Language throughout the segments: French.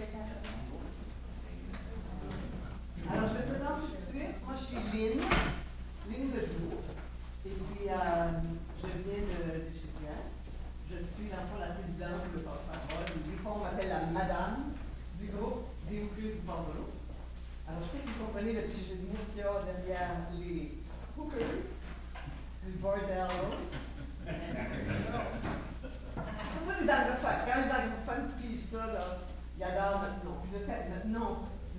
Alors, je me présente tout de suite. Moi, je suis Lynn Ledoux. Et puis, je viens de chez Pierre. Je suis, dans le fond, la présidente du porte-parole. Des fois, on m'appelle la madame du groupe des hookers du Port-de-l'eau. Alors, je sais pas si vous comprenez le petit jeu de mots qu'il y a derrière les hookers du Bordello. Surtout les anglophones. Quand les anglophones lisent ça, là, ils adorent notre nom. Puis, le fait, notre nom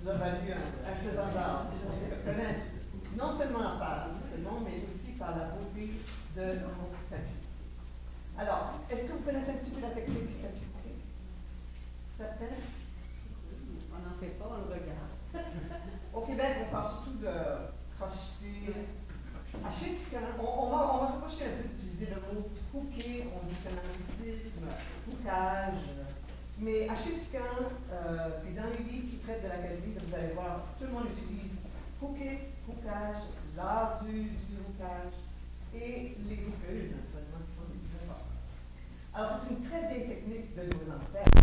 nous a valu un faisant d'art. Non seulement par ce nom, mais aussi par la beauté de nos tapis. Alors, est-ce que vous connaissez un petit peu la technique du tapis coupé? Certaines? On n'en fait pas, on le regarde. Au Québec, on parle surtout de crocheter. À Chétican, on va reprocher un peu d'utiliser le mot hooker, on dit canalicisme, hookage. Mais à Chétican, puis dans les livres qui traitent de l'académie, vous allez voir, tout le monde utilise hooker, hookage, l'art du hookage et les hookeuses, naturellement, qui sont les plus importants. Alors, c'est une très vieille technique de nos ancêtres.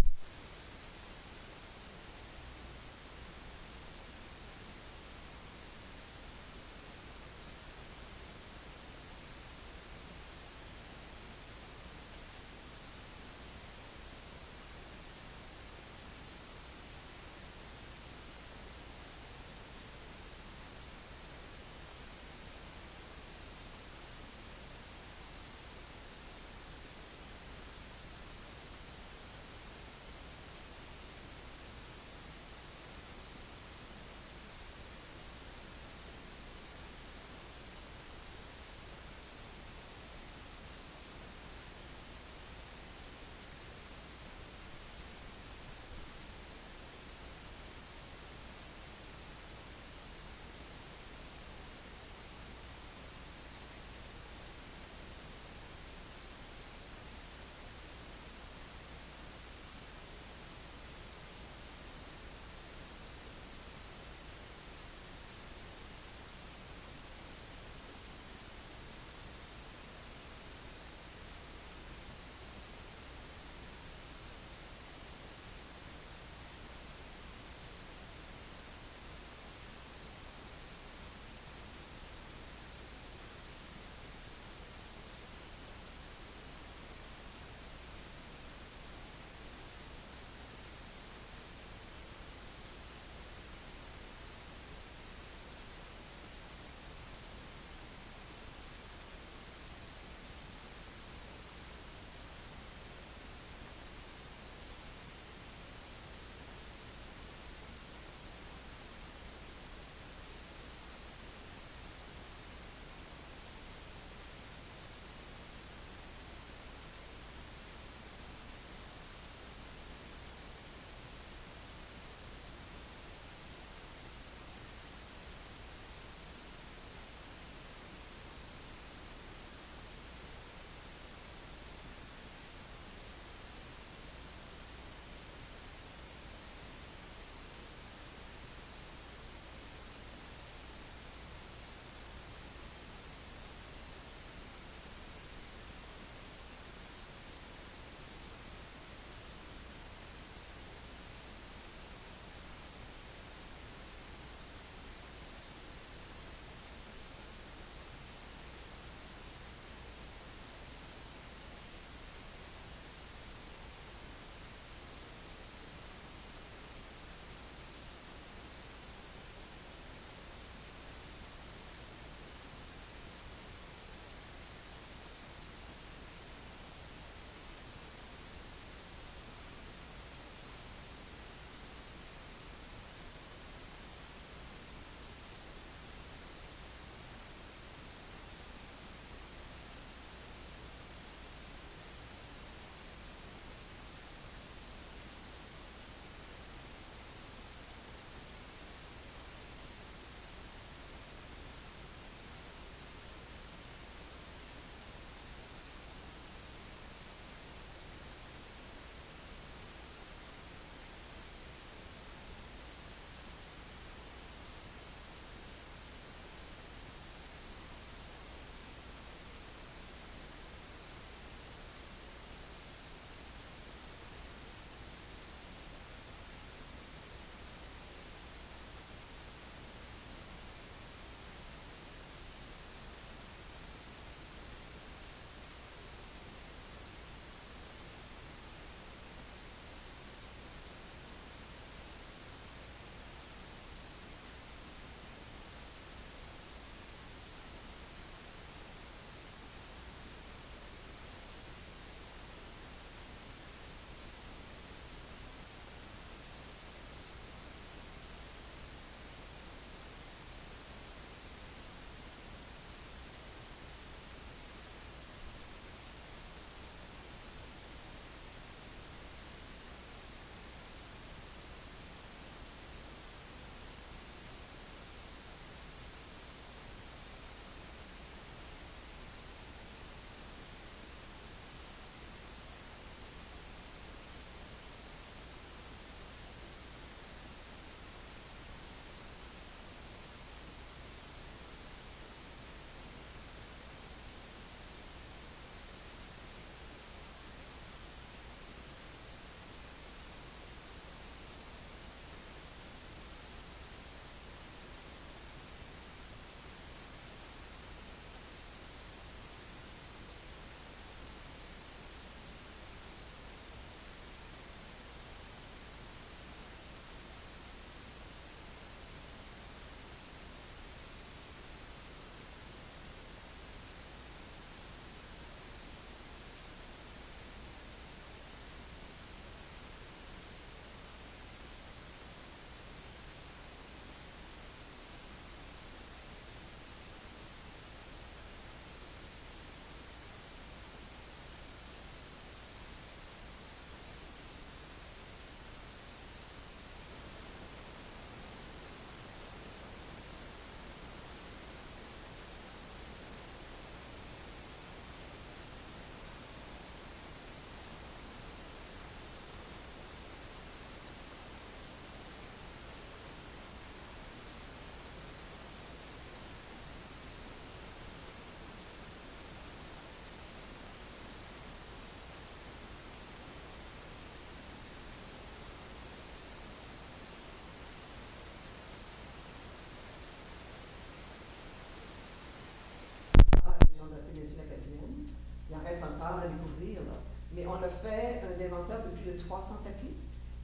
300 tapis.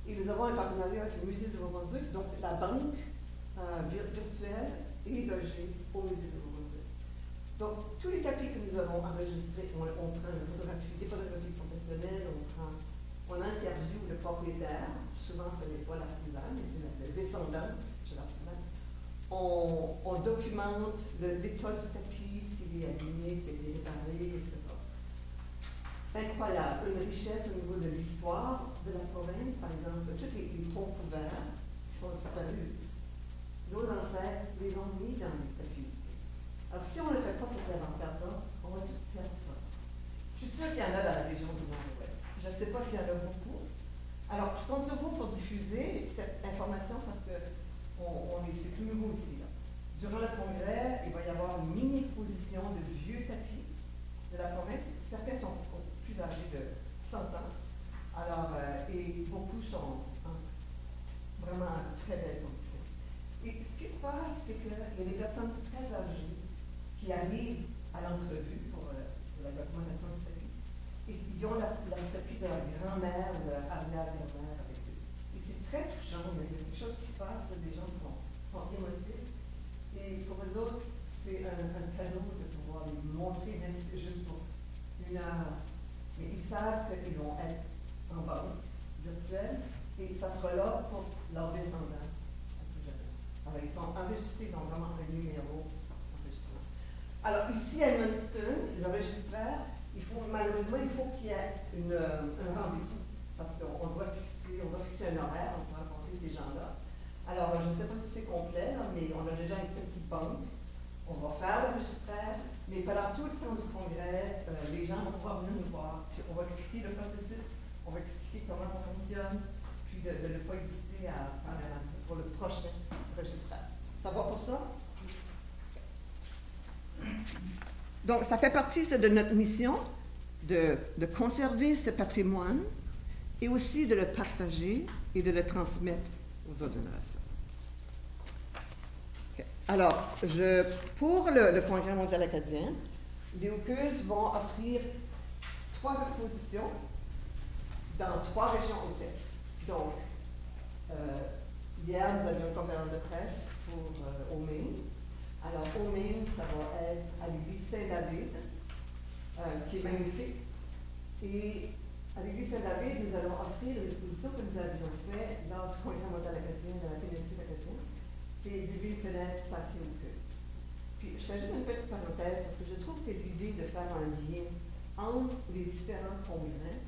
Et nous avons un partenariat avec le Musée du Nouveau-Brunswick, donc la banque virtuelle est logée au Musée du Nouveau-Brunswick. Donc, tous les tapis que nous avons enregistrés, on prend des photographies professionnelles, on interviewe le propriétaire, souvent ce n'est pas l'artisan, mais c'est le descendant de l'artisan. On documente l'état du tapis, s'il est abîmé, s'il est réparé, etc. Incroyable, une richesse au niveau de l'histoire de la province, par exemple, tous les ponts couverts qui sont disparus. Nos ancêtres les ont mis dans les tapis. Alors, si on ne fait pas cet inventaire-là, on va tout perdre ça. Je suis sûre qu'il y en a dans la région du Nord-Ouest. Je ne sais pas s'il y en a beaucoup. Alors, je compte sur vous pour diffuser cette information parce que c'est tout nouveau ici. Là. Durant le congrès, il va y avoir une mini-exposition de vieux tapis de la province. Certains sont plus âgés de 100 ans. Alors, et beaucoup sont vraiment en très belle condition. Et ce qui se passe, c'est qu'il y a des personnes très âgées qui arrivent à l'entrevue pour la documentation du tapis. Et ils ont la tapis de leur grand-mère ou de leur arrière-grand-mère avec eux. Et c'est très touchant, il y a quelque chose qui se passe, des gens sont émotifs. Et pour eux autres, c'est un cadeau de pouvoir les montrer, même si c'est juste pour une heure. Mais ils savent qu'ils vont être en banque virtuelle et ça sera là pour leurs descendants. Alors, ils sont enregistrés, ils ont vraiment un numéro d'enregistrement. Alors, ici à Edmundston, l'enregistreur, malheureusement, il faut qu'il y ait un rendez-vous. Parce qu'on doit fixer un horaire, on doit rencontrer ces gens-là. Alors, je ne sais pas si c'est complet, là, mais on a déjà une petite banque. On va faire l'enregistreur, mais pendant tout le temps du congrès, les gens vont pouvoir venir nous voir. Puis on va expliquer le processus, on va expliquer comment ça fonctionne, puis de ne pas hésiter pour le prochain enregistreur. Ça va pour ça? Donc, ça fait partie de notre mission de conserver ce patrimoine et aussi de le partager et de le transmettre aux autres générations. Okay. Alors, pour le Congrès mondial acadien, les Hookers vont offrir 3 expositions dans 3 régions hôtesses. Donc, hier, nous avions une conférence de presse au Maine. Alors, au Maine, ça va être à l'église Saint-David, qui est magnifique. Et à l'église Saint-David, nous allons offrir une exposition que nous avions faite lors du Congrès mondial acadien de la péninsule acadienne. C'est Divine Fenêtre Sacrée Hookers. Puis, je fais juste une petite parenthèse parce que je trouve que l'idée de faire un lien entre les différents congrès,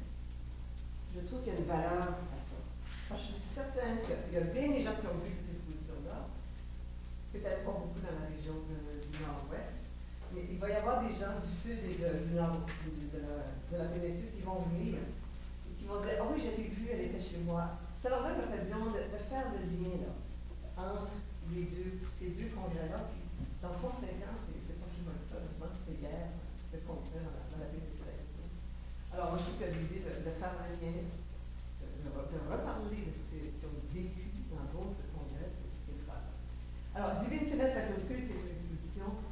je trouve qu'il y a une valeur à ça. Parce que je suis certaine qu'il y a bien des gens qui ont vu cette exposition-là, peut-être pas beaucoup dans la région du Nord-Ouest, mais il va y avoir des gens du Sud et du Nord de la péninsule qui vont venir et qui vont dire « Ah oui, je l'ai vue, elle était chez moi ». Ça leur donne l'occasion de faire le lien là, entre ces deux congrès-là. Dans le fond, 5 ans, c'est pas si mal que ça, je pense que c'est hier, le congrès dans la péninsule. Alors, moi, je trouve que l'idée de faire un lien, de reparler de ce qu'ils ont vécu dans d'autres congrès, c'est grave. Alors, Divine Fenêtre à Hookers, c'est une exposition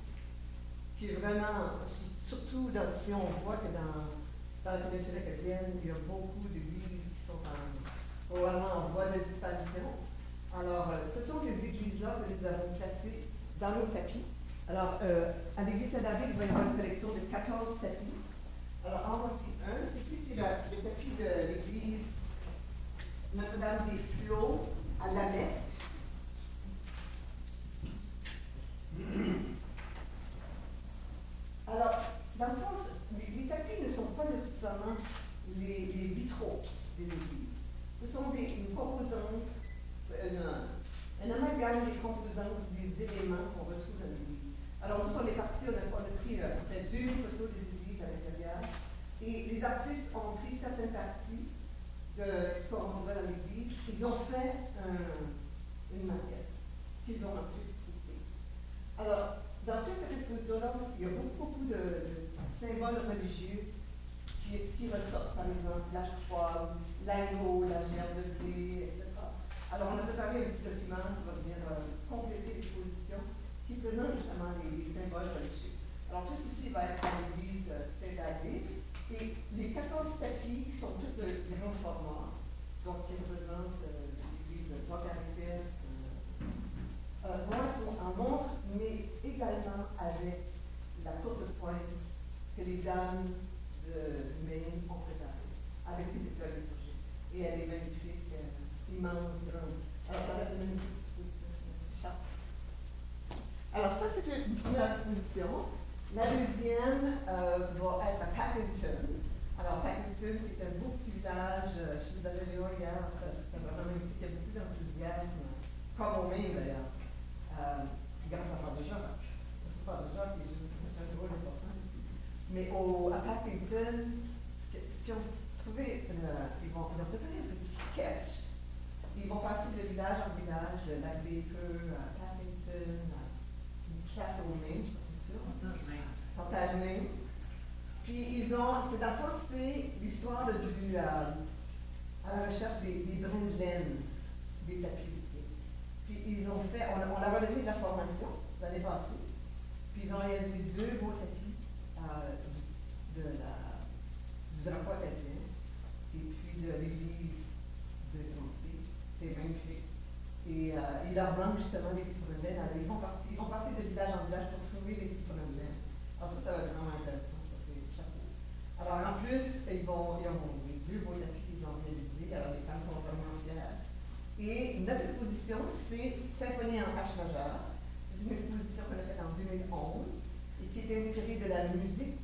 qui est vraiment, surtout si on voit que dans la péninsule acadienne, il y a beaucoup d'églises qui sont probablement en voie de disparition. Alors, ce sont ces églises-là que nous avons placées dans nos tapis. Alors, à l'église Saint-David, il va y avoir une collection de 14 tapis. Alors, en voici un. Ceci, c'est le tapis de l'église Notre-Dame des Flots à Lameth. Alors, dans le fond, les tapis ne sont pas nécessairement les vitraux des églises. Ce sont une composante, un amalgame des composantes, des éléments qu'on retrouve dans l'église. Alors, nous, on est parti, on a pris peut-être 2000 photos des églises à l'intérieur, et les artistes ont pris certaines parties de ce qu'on retrouvait dans l'église. Ils ont fait une maquette qu'ils ont ensuite coupée. Alors, dans toute cette exposition-là, il y a beaucoup de symboles religieux qui ressortent, par exemple la croix, l'agneau, la gerbe de blé, etc. Alors, on a préparé un petit document qui va venir compléter l'exposition, qui présente justement les symboles religieux. Alors, tout ceci va être dans l'église Saint-David, et les 14 tapis sont tous de grand format. La deuxième va être à Paddington. Alors, Paddington, qui est un beau petit village, je vous avais joué hier, ça m'a vraiment expliqué beaucoup d'enthousiasme, comme au même d'ailleurs, grâce à Father Jacques. Father Jacques est juste un rôle important. Mais à Paddington, ce qu'ils ont trouvé, ils vont préparer un petit sketch. Ils vont passer de village en village, de Lac Baker à Paddington, une classe au Maine, je suis sûre. Partage Maine. Puis c'est dans le fond, c'est l'histoire à la recherche des brins de laine, des tapis. Puis ils ont fait, on leur a donné de la formation l'année passée. Puis ils ont réalisé 2 beaux tapis du drapeau acadien et puis de l'église de Granby. C'est magnifique. Et ils leur vendent justement des petits brins de laine. Alors, ils vont partir de village en village pour trouver les petits brins de laine. Alors ça va être vraiment intéressant. Ça, c'est chapeau. Alors en plus, ils ont les 2 beaux tapis qu'ils ont réalisés. Alors les femmes sont vraiment fières. Et notre exposition, c'est Symphonie en H majeur. C'est une exposition qu'on a faite en 2011 et qui est inspirée de la musique.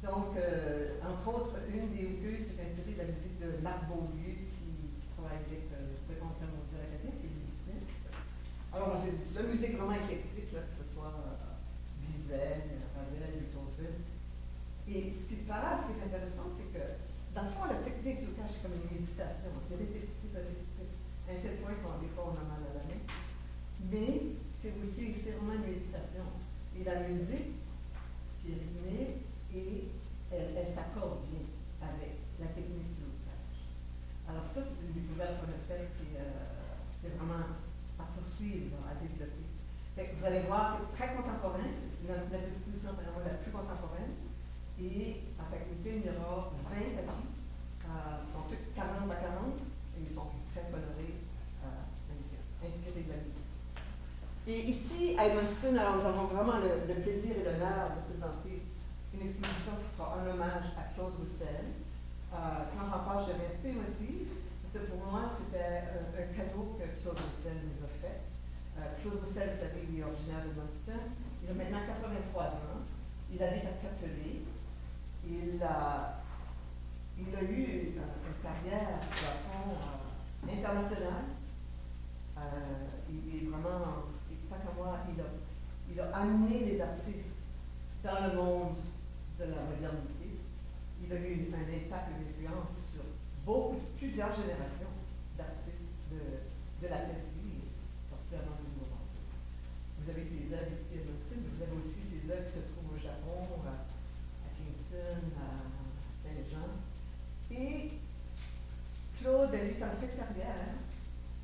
Donc, entre autres, une des autrices s'est inspirée de la musique de Marc Beaulieu, qui travaille avec le conteur mondial acadien, qui est musicien. Alors, j'ai dit, la musique vraiment éclectique, que ce soit Bizet, Ravel, Beethoven. Et ce qui se passe, ce qui est intéressant, c'est que, dans le fond, la technique du cache, c'est comme une méditation. Il y a des techniques à un tel point des fois, on a mal à la main. Mais c'est vraiment une méditation. Et la musique, qui est rythmée, et elle s'accorde bien avec la technique du routage. Alors ça, c'est une découverte qu'on a faite qui est vraiment à poursuivre, à développer. Fait que vous allez voir, c'est très contemporain. Notre exposition est vraiment la plus contemporaine. Et à faculté, il y aura 20 tapis. Ils sont tous 40 à 40 et ils sont très colorés, inspirés de la musique. Et ici, à Edmundston, alors nous avons vraiment le plaisir et l'honneur de présenter une exposition qui sera un hommage à Claude Roussel. Quand j'en parle, je respire aussi, parce que pour moi, c'était un cadeau que Claude Roussel nous a fait. Claude Roussel, vous savez, il est originaire de Edmundston. Il a maintenant 83 ans. Il habite à Capelé. Il a eu une carrière, à fond, internationale. Il est vraiment, pas comme moi, il a amené les artistes dans le monde de la modernité. Il a eu un impact, une influence sur plusieurs générations d'artistes de la poésie, particulièrement du nouveau monde. Vous avez ses œuvres ici à Edmundston, vous avez aussi ses œuvres qui se trouvent au Japon, à Kingston, à Saint-Jean. Et Claude a eu en fait carrière.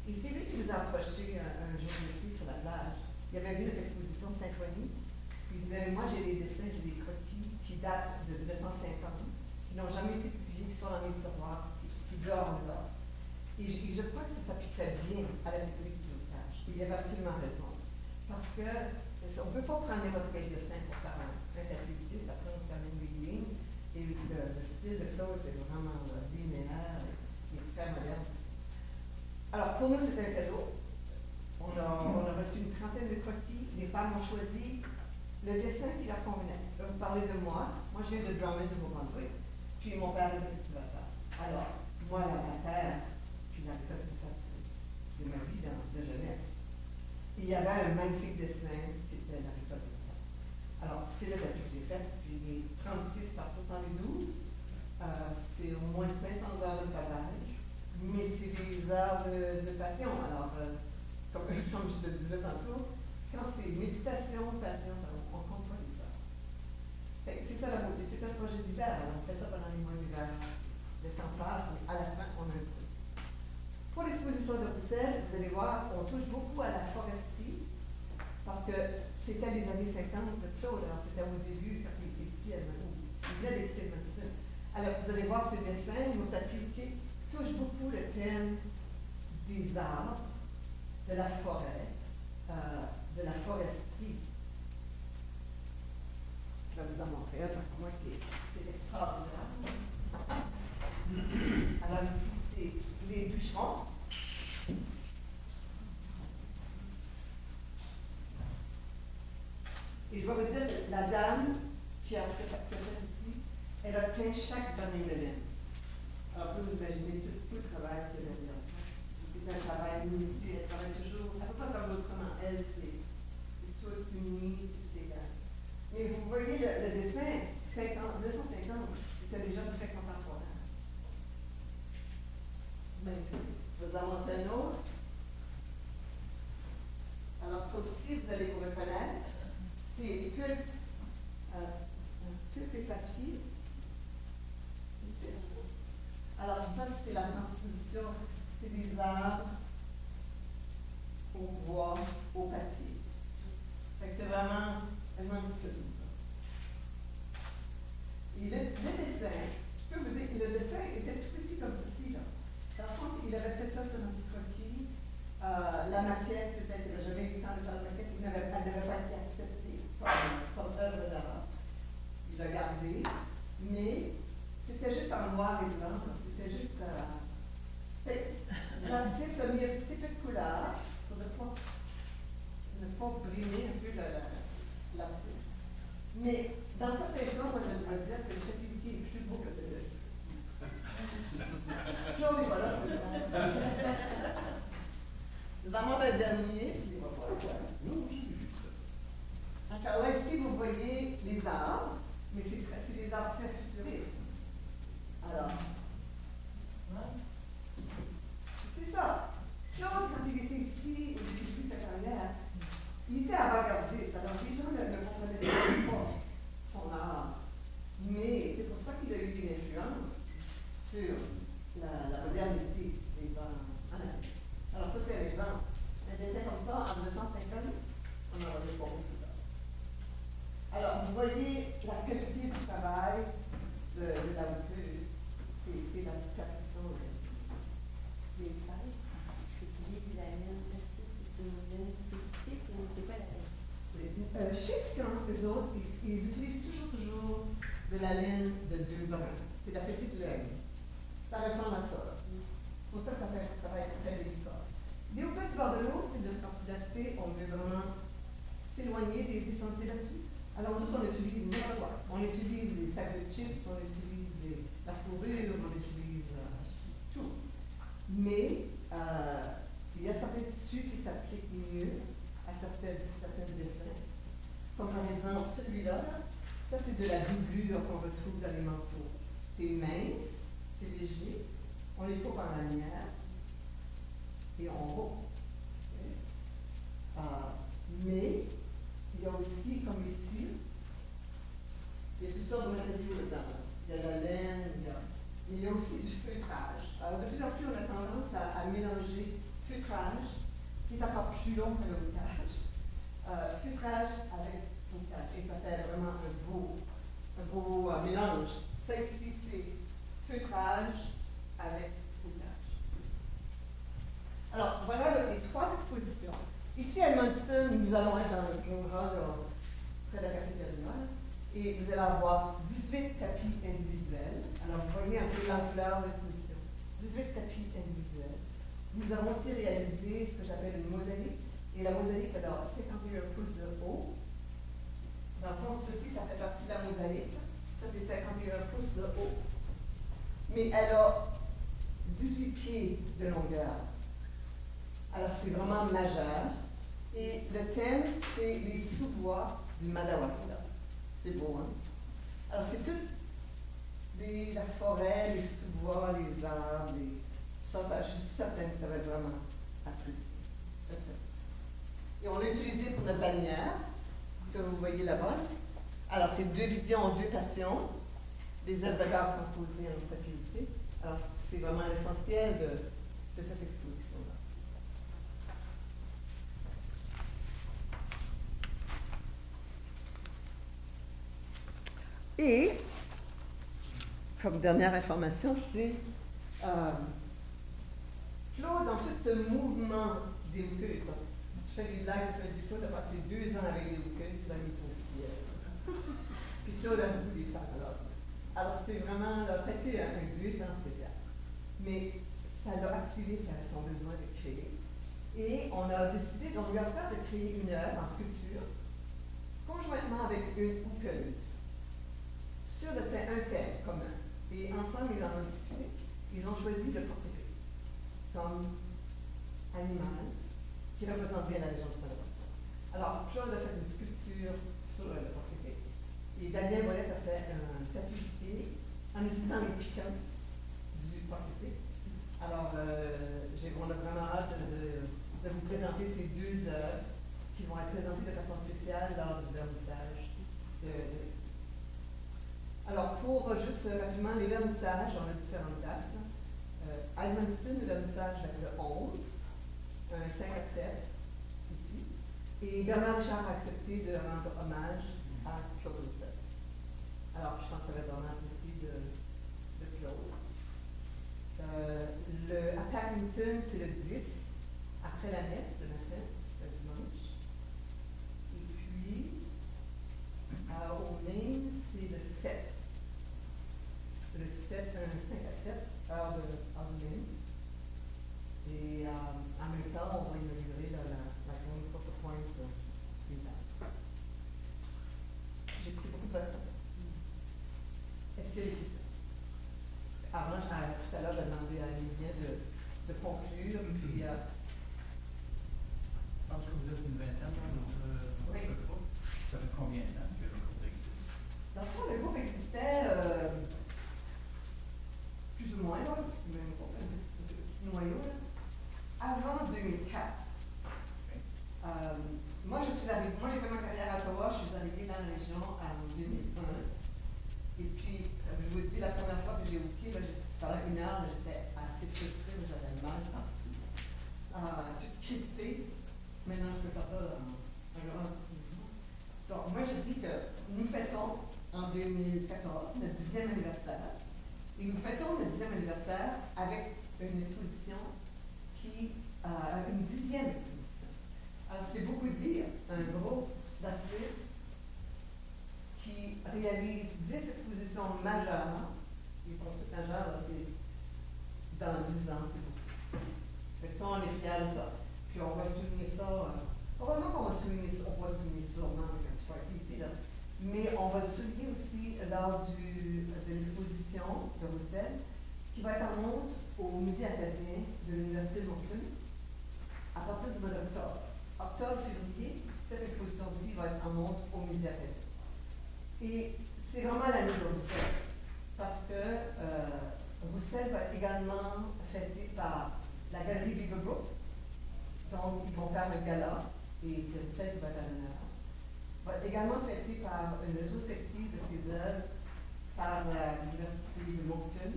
Et c'est lui qui nous a approchés un jour d'été sur la plage. Il avait vu notre exposition de symphonie. Il disait, moi j'ai des dessins, j'ai des croquis qui datent de 1950, qui n'ont jamais été publiés, qui sont dans mes tiroirs, qui dorment là. Et je crois que ça s'appliquerait bien à la technique du routage. Il avait absolument raison. Parce que on ne peut pas prendre n'importe quel dessin pour faire un tapis, ça prend quand même des lignes. Et le style de Claude est vraiment linéaire et très moderne. Alors, pour nous, c'est un cadeau. On a reçu une trentaine de croquis. Les femmes ont choisi le dessin qui leur convenait. Je vais vous parler de moi. Moi, je viens de Drummond, de Nouveau-Brunswick. Puis mon père est cultivateur. Alors, moi, la terre, puis la récolte de ma vie de jeunesse. Il y avait un magnifique dessin qui était la récolte de terre. Alors, c'est le tapis que j'ai fait. Puis les 36 par 72, c'est au moins 500 heures de travail. Mais c'est des heures de passion. Alors, comme je te disais tantôt, quand c'est méditation, passion, on ne compte pas les heures. C'est ça la beauté, c'est un projet d'hiver. On fait ça pendant les mois d'hiver. Le temps passe, mais à la fin, on a un truc. Pour l'exposition de Roussel, vous allez voir, on touche beaucoup à la foresterie, parce que c'était les années 50 de Claude. Alors, c'était au début, quand il était ici, il venait d'écouter Edmundston. Alors, vous allez voir ces dessins, nos tapis touche beaucoup le thème des arbres, de la forêt, de la foresterie. Je vais vous en montrer un pour moi qui est extraordinaire. Alors ici, c'est les bûcherons. Et je vais vous dire, la dame chaque vanille de laine. Alors, vous pouvez vous imaginer tout le travail qu'elle a fait. C'est un travail minutieux, elle travaille toujours, elle ne peut pas faire autrement. Elle, c'est tout uni, tout égal. Mais vous voyez le dessin, 250, c'était déjà très contemporain. Vous en montrez un autre. Alors, ça aussi, vous allez vous reconnaître. C'est que les papiers. Alors, ça, c'est la transposition. C'est des arbres au bois, au papier. Fait que c'est vraiment tout. Et le dessin, je peux vous dire que le dessin était tout petit comme ceci, là. Par contre, il avait fait ça sur un petit croquis. La maquette, peut-être que j'avais eu le temps de faire la maquette, elle n'avait pas été acceptée comme œuvre d'art. Il l'a gardé, mais c'était juste en noir et blanc. C'était juste. L'artiste a mis un petit peu de couleur pour ne pas brimer un peu l'artiste. Mais dans cette raison, moi, je dois dire que le créativité est plus beau que le j'en ai voilà. Je vous en montre un dernier, puis on va voir quoi. Alors là, ici, vous voyez les arbres, mais c'est des arbres très futuristes. Alors, c'est ça. Claude, quand il était ici, au début de sa carrière, il était avant-gardiste. Alors, les gens ne comprenaient pas son art. Mais c'est pour ça qu'il a eu une influence sur la modernité des arts en Amérique. Alors, ça, c'est un exemple. Un dessin comme ça, en 250, on en avait pas beaucoup plus tard. Alors, vous voyez la qualité du travail de la bouteuse. C'est la perfection des tailles. Utilise la laine, est-ce que c'est une laine spécifique ou c'est pas la laine? Chez eux autres, ils utilisent toujours de la laine de brun. C'est la petite laine. Ça ressemble à ça. Pour ça, ça fait un travail très délicat. Les opus du bord de l'eau, c'est de l'aspect, on veut vraiment s'éloigner des sentiers battus. Alors, nous, on utilise n'importe quoi. On utilise des sacs de chips, on utilise la fourrure, on utilise tout. Mais il y a certains tissus qui s'appliquent mieux à certains dessins. Comme par exemple celui-là, ça c'est de la doublure qu'on retrouve dans les manteaux. C'est mince, c'est léger, on les coupe en lanière et on roule. Mais il y a aussi, comme ici, il y a toutes sortes de matériaux dedans. Il y a la laine, mais il y a aussi du feutrage. Alors de plus en plus, on a tendance à mélanger feutrage, qui est encore plus long que le hautage, feutrage avec hautage. Et ça fait vraiment un beau mélange. Ça ici, c'est feutrage avec hautage. Alors, voilà les trois expositions. Ici, à Edmundston, nous allons être dans le Jungha, près de la cafétéria, et vous allez avoir 18 tapis individuels. Alors, vous voyez un peu l'ampleur de l'exposition. 18 tapis individuels. Nous avons aussi réalisé ce que j'appelle une mosaïque. Et la mosaïque, alors, 51 pouces de haut. Dans le fond, ceci, ça fait partie de la mosaïque. Ça, c'est 51 pouces de haut. Mais elle a 18 pieds de longueur. Alors, c'est vraiment majeur. Et le thème, c'est les sous-bois du Madawaska. C'est beau, hein? Alors, c'est toute la forêt, les sous-bois, les arbres, ça, je suis certaine que ça va être vraiment apprécié. Et on l'a utilisé pour notre bannière, que vous voyez là-bas. Alors, c'est deux visions, deux passions, des œuvres d'art transposées en stabilité. Alors, c'est vraiment l'essentiel de cette exposition-là. Et, comme dernière information, c'est Claude, dans tout ce mouvement des hookers. Je fais des blagues, je fais du Claude a passé 2 ans avec des hookers, il a mis au ciel. Puis Claude a beaucoup des femmes. Alors c'est vraiment, ça a été un 2 ans spécial. Mais ça l'a activé son besoin de créer. Et on a décidé, donc, lui a fait de créer une œuvre en sculpture, conjointement avec une hookeuse, sur un thème commun. Et ensemble, ils en ont discuté. Ils ont choisi le porc-épée comme animal qui représente bien la région du Bonaventure. Alors, Claude a fait une sculpture sur le porc-épée. Et Daniel Ouellet a fait un tapisserie en utilisant les piquants du porc-épée. Alors, on a vraiment hâte de vous présenter ces deux œuvres qui vont être présentées de façon spéciale lors du vernissage. Alors, pour juste rapidement, les vernissages, on a différentes dates. Almanston, le vernissage va être le 11, un 5 à 7, ici. Et Bernard Richard a accepté de rendre hommage à Claude Roussel. Alors, je pense que ça va être vraiment apprécié de Claude. À Paddington, c'est le 10, après la messe, le matin, le dimanche. Et puis, au Maine, c'est le 7. Le 7, un 5 à 7, heure de Maine. Et en même temps, on va inaugurer la grande porte-pointe des dates. J'ai pris beaucoup de temps. Est-ce qu'il y a des questions? Avant, tout à l'heure, j'ai demandé à Emilien de conclure. Puis, je pense que vous êtes une vingtaine dans votre groupe. Ça fait combien de temps que le groupe existe? Dans le fond, le groupe existait plus ou moins, là, même pas un petit noyau, là, avant 2004. Moi, j'ai fait ma carrière à Ottawa, je suis arrivée dans la région en 2001. Et puis, je vous dis, la première fois que j'ai booké, pendant une heure, j'étais assez frustrée, j'avais mal partout. Toute crispée. Maintenant, je peux faire ça dans un grand mouvement. Donc, moi, je dis que nous fêtons en 2014 notre 10e anniversaire. Et nous fêtons le 10e anniversaire avec une exposition une 10e exposition. Alors, c'est beaucoup dire, un groupe d'artistes qui réalise 10 expositions majeures, et pour toutes majeures, c'est dans 10 ans, c'est beaucoup. Fait que ça, on est fiers de ça. Puis on va souligner ça, probablement qu'on va souligner ça, on va souligner sûrement avec un super ici, là. Mais on va le souligner aussi lors de l'exposition de Roussel, qui va être en monte au Musée acadien de l'Université de Moncton, à partir du mois d'octobre. Octobre-février, cette exposition-ci va être en monte au Musée acadien. Et c'est vraiment l'année de Roussel, parce que Roussel va être également fêté par la Galerie Beaverbrook, donc ils vont faire le gala, et c'est Roussel qui va être à l'honneur. Va être également fêté par une rétrospective de ses œuvres par l'Université de Moncton,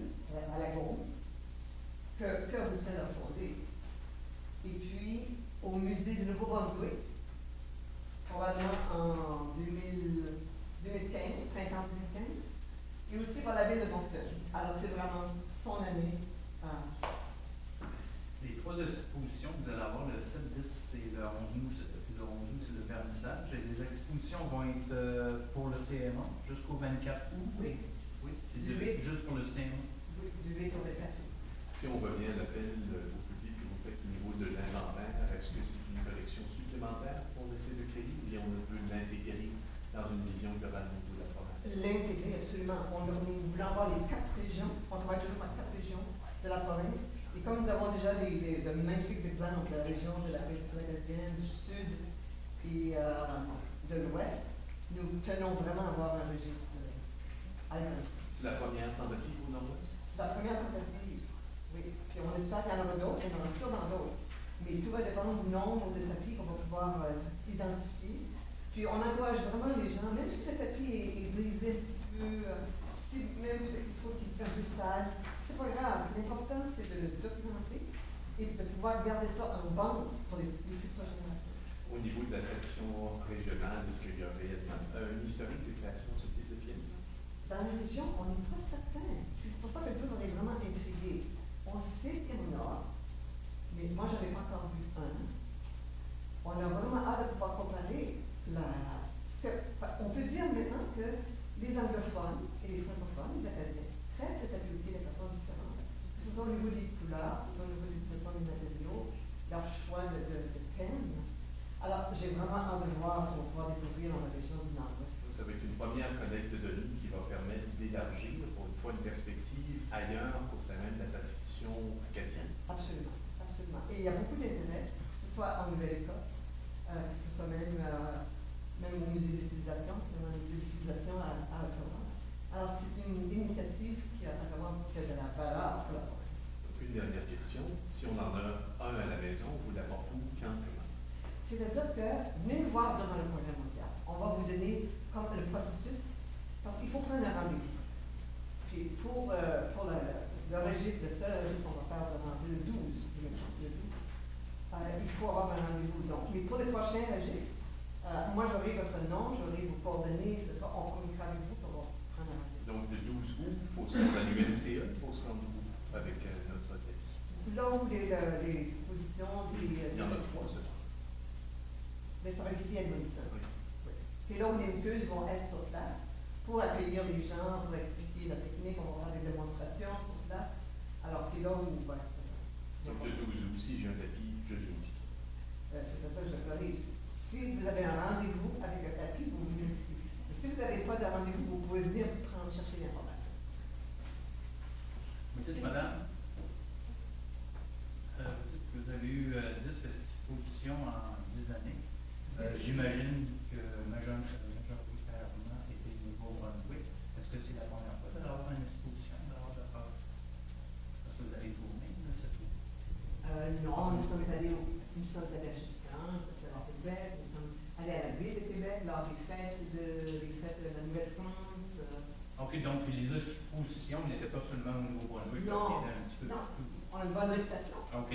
à la Gaume, que Roussel a fondé. Et puis, au Musée du Nouveau-Brunswick, probablement en 2015, printemps 2015, et aussi par la ville de Moncton. Alors, c'est vraiment son année. Les 3 expositions que vous allez avoir, le 7, 10 et le 11 août, le 11 août, c'est le vernissage. Et les expositions vont être pour le CMA jusqu'au 24 août. Oui. Oui, c'est juste pour le CMA. Oui, du 8 au 24 août. Si on revient à l'appel au public que vous faites au niveau de l'inventaire, est-ce que c'est une collection supplémentaire pour laisser de crédit ou bien on veut l'intégrer dans une vision globale au niveau de la province? L'intégrer, absolument. Nous voulons avoir les 4 régions. On travaille toujours dans 4 régions de la province. Et comme nous avons déjà de magnifiques exemples, la région de la République acadienne, du sud, puis de l'ouest, nous tenons vraiment à avoir un registre allemand. C'est la première tentative au nord-ouest? C'est la première tentative, oui. Puis on espère qu'il y en aura d'autres, il y en aura sûrement d'autres. Mais tout va dépendre du nombre de tapis qu'on va pouvoir identifier. Puis on encourage vraiment les gens, même si le tapis est brisé un petit peu, même il faut qu'il soit un peu sale, c'est pas grave. L'important, c'est de le documenter et de pouvoir garder ça en banque pour les futures générations. Au niveau de la tradition régionale, est-ce qu'il y a réellement un historique de création de ce type de pièces? Dans la région, on n'est pas certain. C'est pour ça que nous, on est vraiment intrigués. On sait qu'il y en a, mais moi, je n'avais pas encore vu un. On a vraiment hâte de pouvoir comparer on peut dire maintenant que les anglophones et les francophones, les acadiens, traitent cette habileté de façon différente. Que ce soit au niveau des couleurs, que ce soit au niveau des matériaux, leur choix de thème. Alors, j'ai vraiment hâte de voir ce qu'on va pouvoir découvrir dans la région du Nord-Ouest. Ça va être une première collecte de données qui va permettre d'élargir, pour une fois, une perspective Québec, que ce soit en Nouvelle-Écosse, que ce soit même au musée des civilisations, c'est un musée des civilisations à Ottawa. Alors, c'est une initiative qui a vraiment de la valeur pour la province. Une dernière question. Si on en a un à la maison, vous l'apportez où, quand, comment? C'est-à-dire que venez nous voir durant le congrès mondial. On va vous donner comme le processus, parce qu'il faut prendre un rendez-vous. Puis pour le registre de ça, on va faire durant le 12, je pense le 12. Il faut avoir un rendez-vous. Donc, mais pour les prochains registres, moi j'aurai votre nom, j'aurai vos coordonnées, etc. On communiquera avec vous pour prendre un rendez-vous. Donc, le 12 août, il faut se rendre à l'UMCA, il faut se rendre où avec notre hôtel? Là où les expositions, Il y en a 3, c'est 3. Mais ça va ici à Edmonton. Oui. C'est là où les mutueuses vont être sur place pour accueillir les gens, pour expliquer la technique, on va avoir des démonstrations sur cela. Alors c'est là où on va. Donc, le 12 août, si j'ai un tapis, je viens ici. C'est pour ça que je corrige. Si vous avez un rendez-vous avec un tapis, vous venez ici. Mais si vous n'avez pas de rendez-vous, vous pouvez venir chercher l'information. Vous dites, madame, vous dites que vous avez eu 10 expositions en 10 années. J'imagine que majoritairement c'était au Nouveau-Brunswick. Est-ce que c'est la première fois d'avoir une exposition, parce que vous avez tourné, c'est tout? Non, nous sommes allés à Chicago, à Québec, nous sommes allés à la ville de Québec lors des fêtes de la Nouvelle-France. Ok, donc les expositions n'étaient pas seulement au Nouveau-Brunswick, Non, un petit peu non. partout. On a une bonne réputation. Ok.